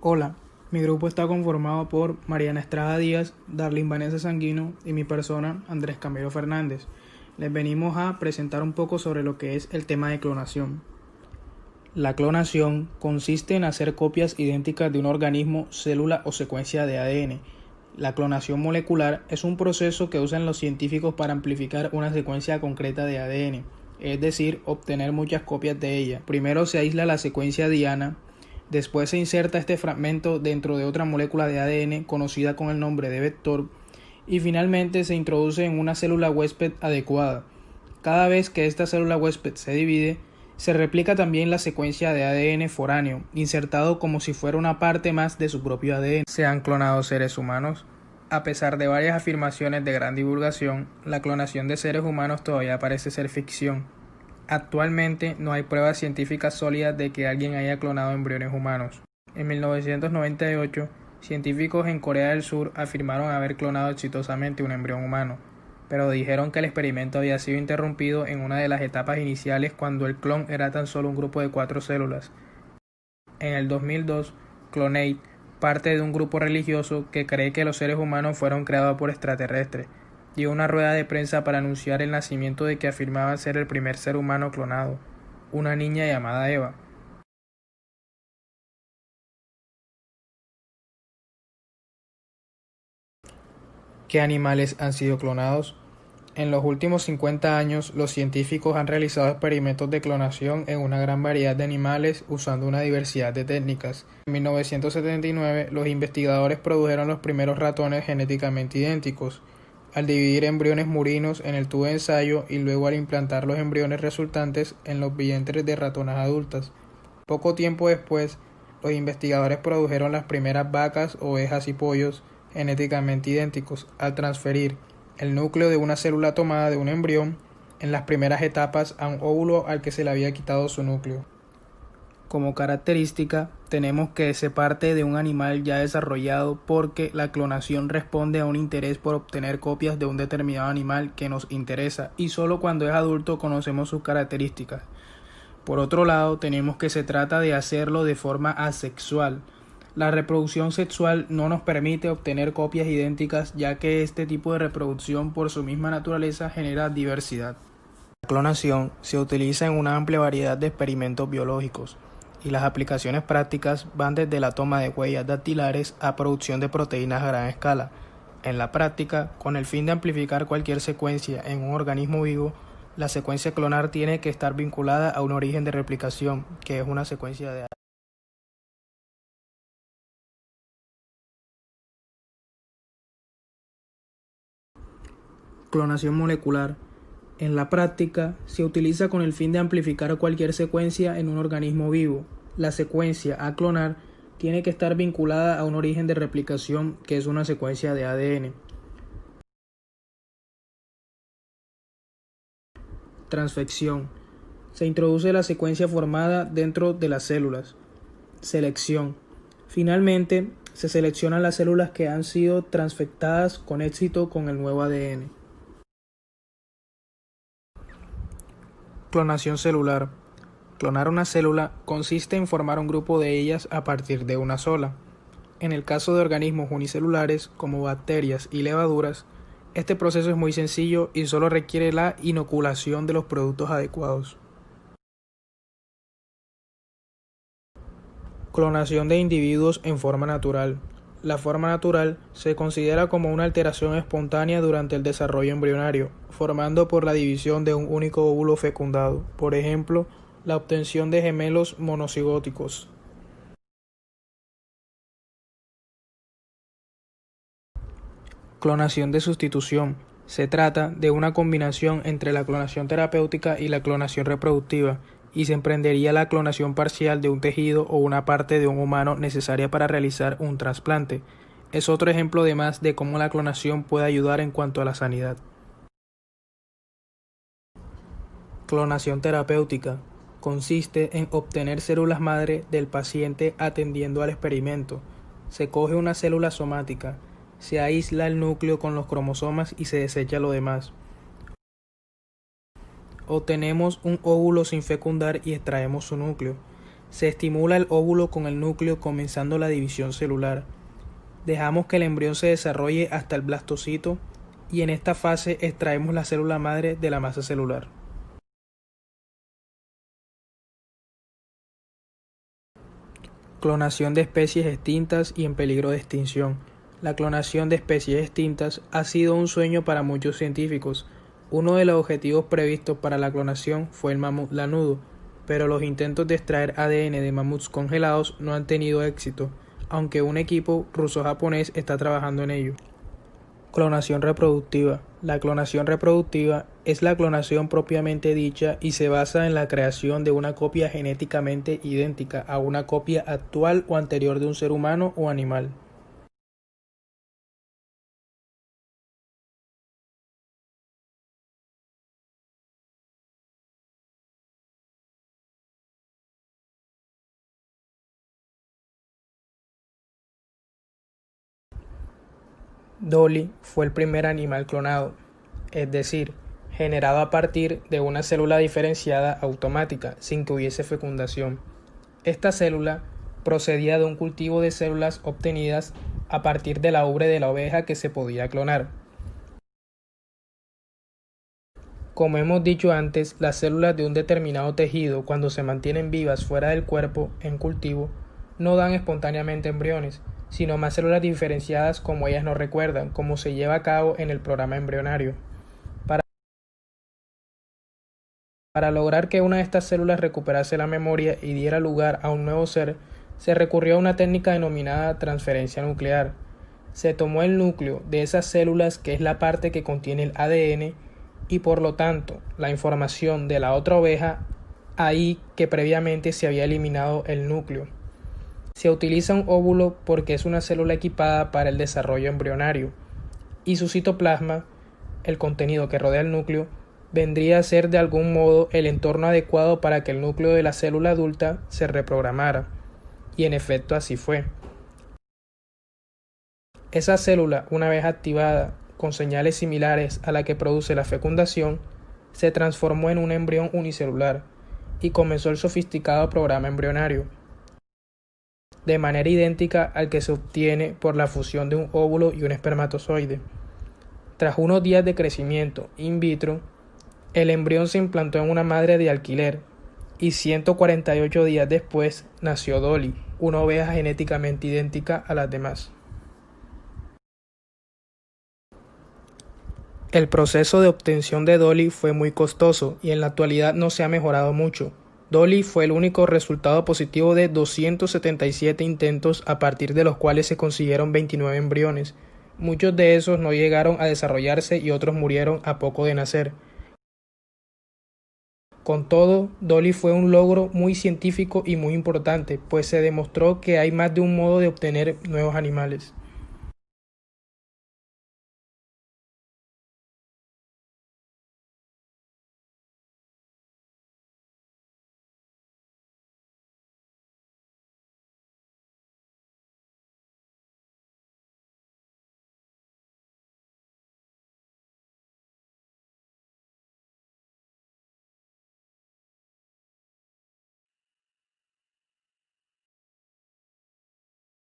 Hola, mi grupo está conformado por Mariana Estrada Díaz, Darlene Vanessa Sanguino y mi persona, Andrés Camilo Fernández. Les venimos a presentar un poco sobre lo que es el tema de clonación. La clonación consiste en hacer copias idénticas de un organismo, célula o secuencia de ADN. La clonación molecular es un proceso que usan los científicos para amplificar una secuencia concreta de ADN, es decir, obtener muchas copias de ella. Primero se aísla la secuencia diana. Después se inserta este fragmento dentro de otra molécula de ADN conocida con el nombre de vector y finalmente se introduce en una célula huésped adecuada. Cada vez que esta célula huésped se divide, se replica también la secuencia de ADN foráneo, insertado como si fuera una parte más de su propio ADN. ¿Se han clonado seres humanos? A pesar de varias afirmaciones de gran divulgación, la clonación de seres humanos todavía parece ser ficción. Actualmente no hay pruebas científicas sólidas de que alguien haya clonado embriones humanos. En 1998, científicos en Corea del Sur afirmaron haber clonado exitosamente un embrión humano, pero dijeron que el experimento había sido interrumpido en una de las etapas iniciales cuando el clon era tan solo un grupo de 4 células. En el 2002, Clonate, parte de un grupo religioso que cree que los seres humanos fueron creados por extraterrestres, dio una rueda de prensa para anunciar el nacimiento de que afirmaban ser el primer ser humano clonado, una niña llamada Eva. ¿Qué animales han sido clonados? En los últimos 50 años, los científicos han realizado experimentos de clonación en una gran variedad de animales usando una diversidad de técnicas. En 1979, los investigadores produjeron los primeros ratones genéticamente idénticos, al dividir embriones murinos en el tubo de ensayo y luego al implantar los embriones resultantes en los vientres de ratonas adultas. Poco tiempo después, los investigadores produjeron las primeras vacas, ovejas y pollos genéticamente idénticos al transferir el núcleo de una célula tomada de un embrión en las primeras etapas a un óvulo al que se le había quitado su núcleo. Como característica, tenemos que se parte de un animal ya desarrollado porque la clonación responde a un interés por obtener copias de un determinado animal que nos interesa y solo cuando es adulto conocemos sus características. Por otro lado, tenemos que se trata de hacerlo de forma asexual. La reproducción sexual no nos permite obtener copias idénticas ya que este tipo de reproducción por su misma naturaleza genera diversidad. La clonación se utiliza en una amplia variedad de experimentos biológicos y las aplicaciones prácticas van desde la toma de huellas dactilares a producción de proteínas a gran escala. En la práctica, con el fin de amplificar cualquier secuencia en un organismo vivo, la secuencia clonar tiene que estar vinculada a un origen de replicación, que es una secuencia de clonación molecular. En la práctica, se utiliza con el fin de amplificar cualquier secuencia en un organismo vivo. La secuencia a clonar tiene que estar vinculada a un origen de replicación, que es una secuencia de ADN. Transfección. Se introduce la secuencia formada dentro de las células. Selección. Finalmente, se seleccionan las células que han sido transfectadas con éxito con el nuevo ADN. Clonación celular. Clonar una célula consiste en formar un grupo de ellas a partir de una sola. En el caso de organismos unicelulares como bacterias y levaduras, este proceso es muy sencillo y solo requiere la inoculación de los productos adecuados. Clonación de individuos en forma natural. La forma natural se considera como una alteración espontánea durante el desarrollo embrionario, formando por la división de un único óvulo fecundado, por ejemplo, la obtención de gemelos monocigóticos. Clonación de sustitución. Se trata de una combinación entre la clonación terapéutica y la clonación reproductiva, y se emprendería la clonación parcial de un tejido o una parte de un humano necesaria para realizar un trasplante. Es otro ejemplo de más de cómo la clonación puede ayudar en cuanto a la sanidad. Clonación terapéutica. Consiste en obtener células madre del paciente atendiendo al experimento. Se coge una célula somática, se aísla el núcleo con los cromosomas y se desecha lo demás. Obtenemos un óvulo sin fecundar y extraemos su núcleo. Se estimula el óvulo con el núcleo comenzando la división celular. Dejamos que el embrión se desarrolle hasta el blastocito y en esta fase extraemos la célula madre de la masa celular. Clonación de especies extintas y en peligro de extinción. La clonación de especies extintas ha sido un sueño para muchos científicos. Uno de los objetivos previstos para la clonación fue el mamut lanudo, pero los intentos de extraer ADN de mamuts congelados no han tenido éxito, aunque un equipo ruso-japonés está trabajando en ello. Clonación reproductiva. La clonación reproductiva es la clonación propiamente dicha y se basa en la creación de una copia genéticamente idéntica a una copia actual o anterior de un ser humano o animal. Dolly fue el primer animal clonado, es decir, generado a partir de una célula diferenciada automática, sin que hubiese fecundación. Esta célula procedía de un cultivo de células obtenidas a partir de la ubre de la oveja que se podía clonar. Como hemos dicho antes, las células de un determinado tejido, cuando se mantienen vivas fuera del cuerpo en cultivo, no dan espontáneamente embriones, sino más células diferenciadas como ellas nos recuerdan, como se lleva a cabo en el programa embrionario. Para lograr que una de estas células recuperase la memoria y diera lugar a un nuevo ser, se recurrió a una técnica denominada transferencia nuclear. Se tomó el núcleo de esas células, que es la parte que contiene el ADN, y por lo tanto la información de la otra oveja, ahí que previamente se había eliminado el núcleo. Se utiliza un óvulo porque es una célula equipada para el desarrollo embrionario, y su citoplasma, el contenido que rodea el núcleo, vendría a ser de algún modo el entorno adecuado para que el núcleo de la célula adulta se reprogramara, y en efecto así fue. Esa célula, una vez activada, con señales similares a la que produce la fecundación, se transformó en un embrión unicelular y comenzó el sofisticado programa embrionario, de manera idéntica al que se obtiene por la fusión de un óvulo y un espermatozoide. Tras unos días de crecimiento in vitro, el embrión se implantó en una madre de alquiler y 148 días después nació Dolly, una oveja genéticamente idéntica a las demás. El proceso de obtención de Dolly fue muy costoso y en la actualidad no se ha mejorado mucho. Dolly fue el único resultado positivo de 277 intentos, a partir de los cuales se consiguieron 29 embriones. Muchos de esos no llegaron a desarrollarse y otros murieron a poco de nacer. Con todo, Dolly fue un logro muy científico y muy importante, pues se demostró que hay más de un modo de obtener nuevos animales.